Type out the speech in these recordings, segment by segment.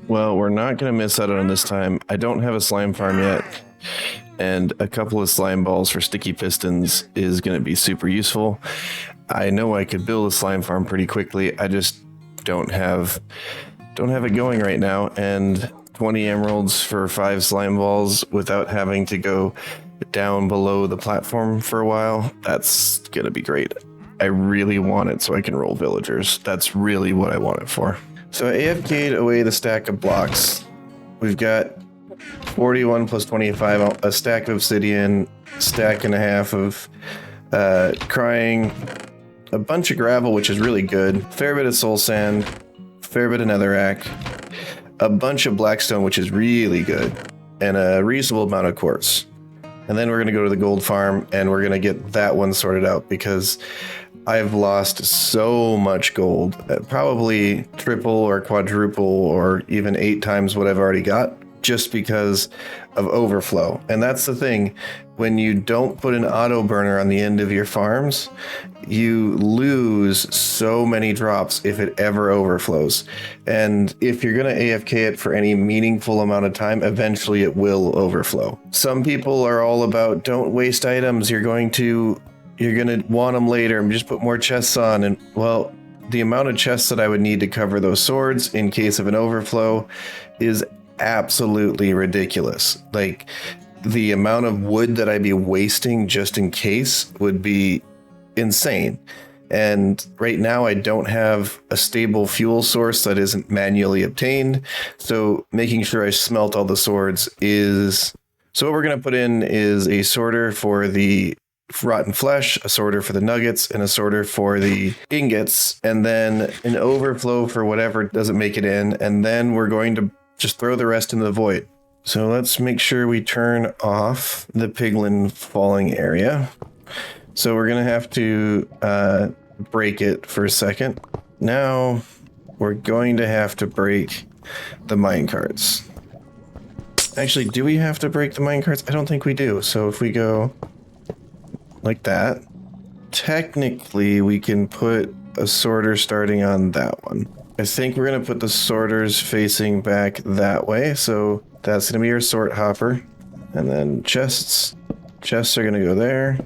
Well, we're not going to miss out on this time. I don't have a slime farm yet, and a couple of slime balls for sticky pistons is going to be super useful. I know I could build a slime farm pretty quickly. I just don't have it going right now, and 20 emeralds for 5 slime balls without having to go down below the platform for a while, that's going to be great. I really want it so I can roll villagers. That's really what I want it for. So I AFK'd away the stack of blocks. We've got 41 plus 25, a stack of obsidian, stack and a half of crying, a bunch of gravel, which is really good, fair bit of soul sand, fair bit of netherrack, a bunch of blackstone, which is really good, and a reasonable amount of quartz. And then we're going to go to the gold farm and we're going to get that one sorted out because I've lost so much gold, probably triple or quadruple or even 8 times what I've already got, just because of overflow. And that's the thing, when you don't put an auto burner on the end of your farms, you lose so many drops if it ever overflows. And if you're going to AFK it for any meaningful amount of time, eventually it will overflow. Some people are all about don't waste items, you're going to want them later and just put more chests on. And well, the amount of chests that I would need to cover those swords in case of an overflow is absolutely ridiculous. Like, the amount of wood that I'd be wasting just in case would be insane. And right now I don't have a stable fuel source that isn't manually obtained. So making sure I smelt all the swords is... So what we're going to put in is a sorter for the rotten flesh, a sorter for the nuggets, and a sorter for the ingots, and then an overflow for whatever doesn't make it in. And then we're going to just throw the rest into the void. So let's make sure we turn off the piglin falling area. So we're going to have to break it for a second. Now we're going to have to break the minecarts. Actually, do we have to break the minecarts? I don't think we do. So if we go like that, technically we can put a sorter starting on that one. I think we're going to put the sorters facing back that way. So that's going to be your sort hopper. And then chests are going to go there.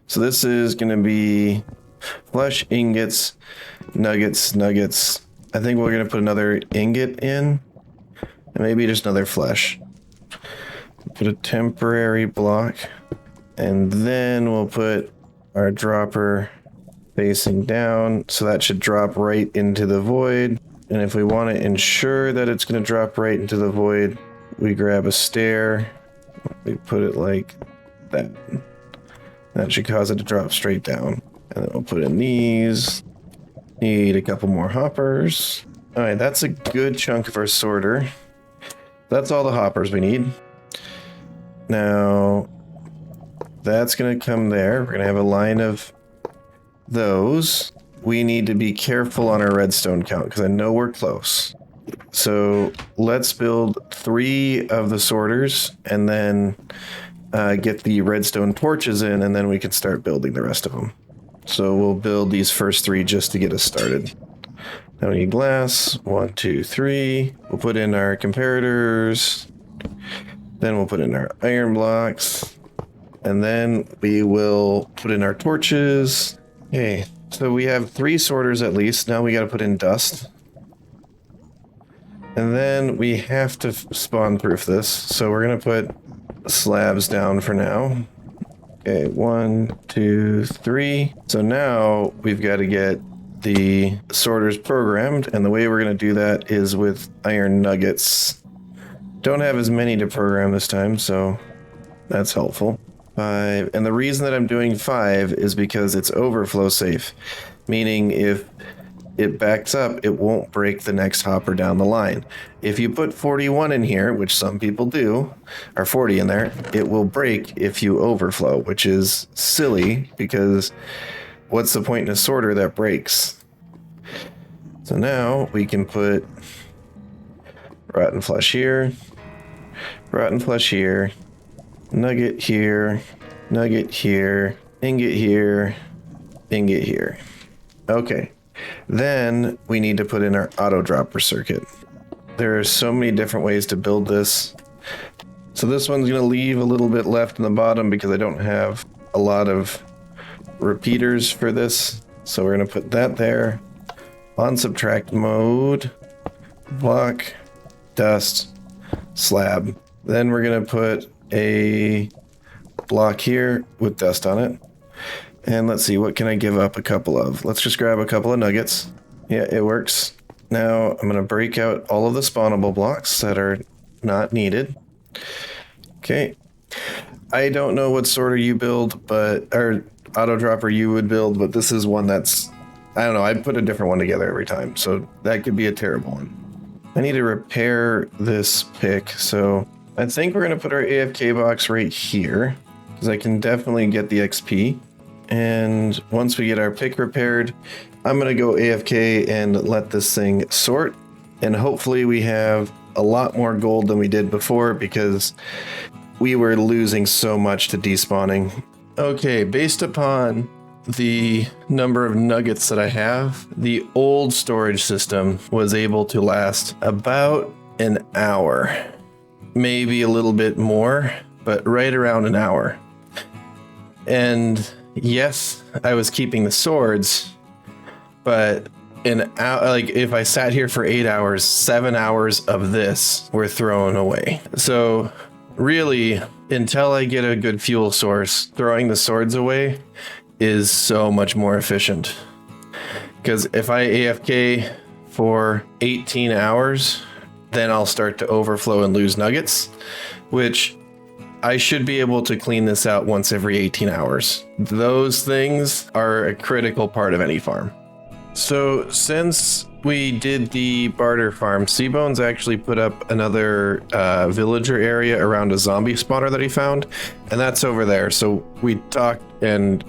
So this is going to be flesh, ingots, nuggets. I think we're going to put another ingot in, and maybe just another flesh. Put a temporary block, and then we'll put our dropper facing down. So that should drop right into the void. And if we want to ensure that it's going to drop right into the void, we grab a stair. We put it like that. That should cause it to drop straight down. And then we'll put in these. Need a couple more hoppers. All right, that's a good chunk of our sorter. That's all the hoppers we need. Now, that's going to come there. We're going to have a line of those. We need to be careful on our redstone count because I know we're close. So let's build 3 of the sorters and then get the redstone torches in, and then we can start building the rest of them. So we'll build these first 3 just to get us started. Now we need glass. 1, 2, 3. We'll put in our comparators. Then we'll put in our iron blocks. And then we will put in our torches. Okay, so we have 3 sorters at least. Now we got to put in dust. And then we have to spawn proof this. So we're going to put slabs down for now. Okay, 1, 2, 3. So now we've got to get the sorters programmed, and the way we're going to do that is with iron nuggets. Don't have as many to program this time, so that's helpful. 5, and the reason that I'm doing 5 is because it's overflow safe, meaning if it backs up, it won't break the next hopper down the line. If you put 41 in here, which some people do, or 40 in there, it will break if you overflow, which is silly because what's the point in a sorter that breaks? So now we can put rotten flesh here, nugget here, ingot here, ingot here. Okay. Then we need to put in our auto dropper circuit. There are so many different ways to build this. So this one's going to leave a little bit left in the bottom because I don't have a lot of repeaters for this. So we're going to put that there. On subtract mode, block, dust, slab. Then we're going to put a block here with dust on it. And let's see, what can I give up a couple of? Let's just grab a couple of nuggets. Yeah, it works. Now I'm going to break out all of the spawnable blocks that are not needed. Okay. I don't know what sorter you build, or auto dropper you would build, but this is one that's, I don't know, I'd put a different one together every time, so that could be a terrible one. I need to repair this pick, so I think we're going to put our AFK box right here, because I can definitely get the XP. And once we get our pick repaired, I'm going to go AFK and let this thing sort, and hopefully we have a lot more gold than we did before because we were losing so much to despawning. Okay, based upon the number of nuggets that I have, the old storage system was able to last about an hour, maybe a little bit more, but right around an hour. And yes, I was keeping the swords, but like if I sat here for 8 hours, 7 hours of this were thrown away. So really, until I get a good fuel source, throwing the swords away is so much more efficient. Because if I AFK for 18 hours, then I'll start to overflow and lose nuggets, which I should be able to clean this out once every 18 hours. Those things are a critical part of any farm. So since we did the barter farm, Seabones actually put up another villager area around a zombie spawner that he found, and that's over there. So we talked and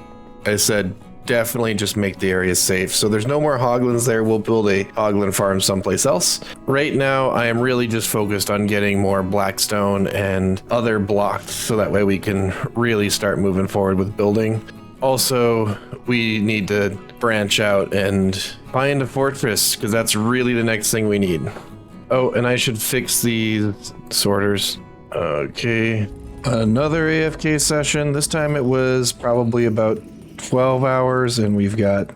I said, definitely just make the area safe. So there's no more hoglins there. We'll build a hoglin farm someplace else. Right now, I am really just focused on getting more blackstone and other blocks so that way we can really start moving forward with building. Also, we need to branch out and find a fortress because that's really the next thing we need. Oh, and I should fix these sorters. Okay, another AFK session. This time it was probably about 12 hours and we've got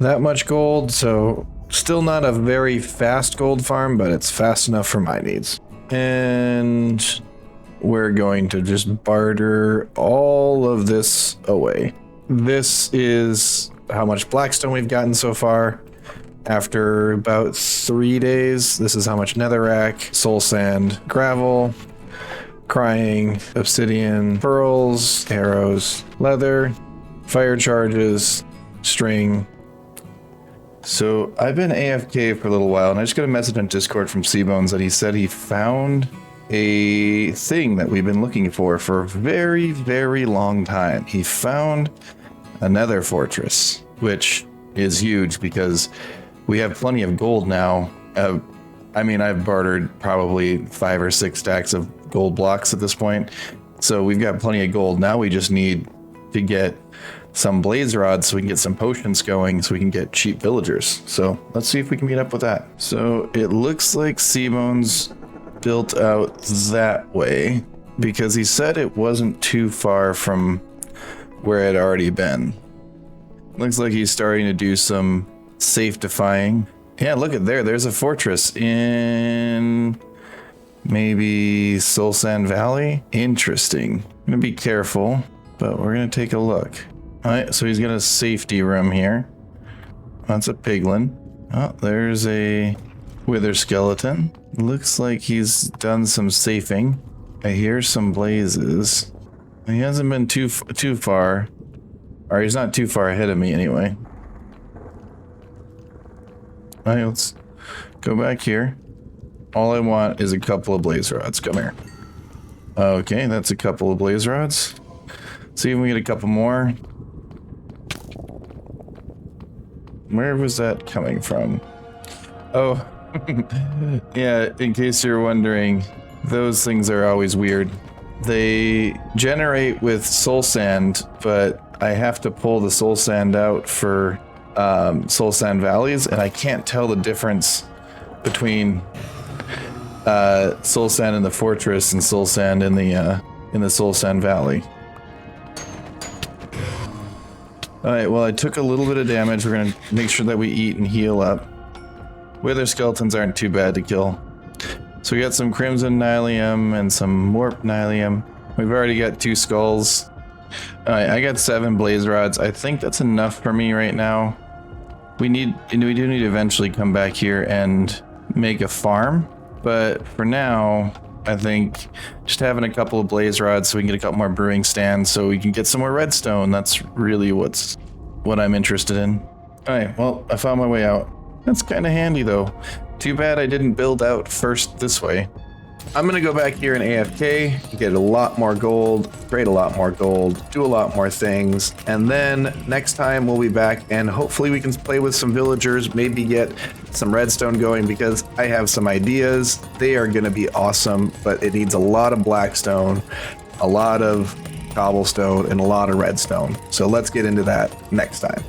that much gold. So still not a very fast gold farm, but it's fast enough for my needs. And we're going to just barter all of this away. This is how much blackstone we've gotten so far. After about 3 days, this is how much netherrack, soul sand, gravel, crying, obsidian, pearls, arrows, leather, fire charges, string. So I've been AFK for a little while, and I just got a message on Discord from Seabones that he said he found a thing that we've been looking for a very, very long time. He found a nether fortress, which is huge because we have plenty of gold now. I mean, I've bartered probably 5 or 6 stacks of gold blocks at this point. So we've got plenty of gold. Now we just need to get some blaze rods so we can get some potions going so we can get cheap villagers. So let's see if we can meet up with that. So it looks like Seabones built out that way because he said it wasn't too far from where it had already been. Looks like he's starting to do some safe defying. Yeah, look at there's a fortress in maybe Soul Sand Valley. Interesting. I'm gonna be careful, but we're gonna take a look. All right, so he's got a safety room here. That's a piglin. Oh, there's a wither skeleton. Looks like he's done some safing. I hear some blazes. He hasn't been too far, or he's not too far ahead of me anyway. All right, let's go back here. All I want is a couple of blaze rods. Come here. Okay, that's a couple of blaze rods. See if we get a couple more. Where was that coming from? Oh, yeah, in case you're wondering, those things are always weird. They generate with soul sand, but I have to pull the soul sand out for soul sand valleys, and I can't tell the difference between soul sand in the fortress and soul sand in the soul sand valley. All right, well, I took a little bit of damage. We're gonna make sure that we eat and heal up. Wither skeletons aren't too bad to kill. So we got some crimson nylium and some warp nylium. We've already got 2 skulls. All right, I got 7 blaze rods. I think that's enough for me right now. We do need to eventually come back here and make a farm, but for now, I think just having a couple of blaze rods so we can get a couple more brewing stands so we can get some more redstone. That's really what I'm interested in. All right, well, I found my way out. That's kind of handy though. Too bad I didn't build out first this way. I'm gonna go back here in AFK, get a lot more gold, trade a lot more gold, do a lot more things, and then next time we'll be back and hopefully we can play with some villagers, maybe get some redstone going because I have some ideas. They are gonna be awesome, but it needs a lot of blackstone, a lot of cobblestone, and a lot of redstone. So let's get into that next time.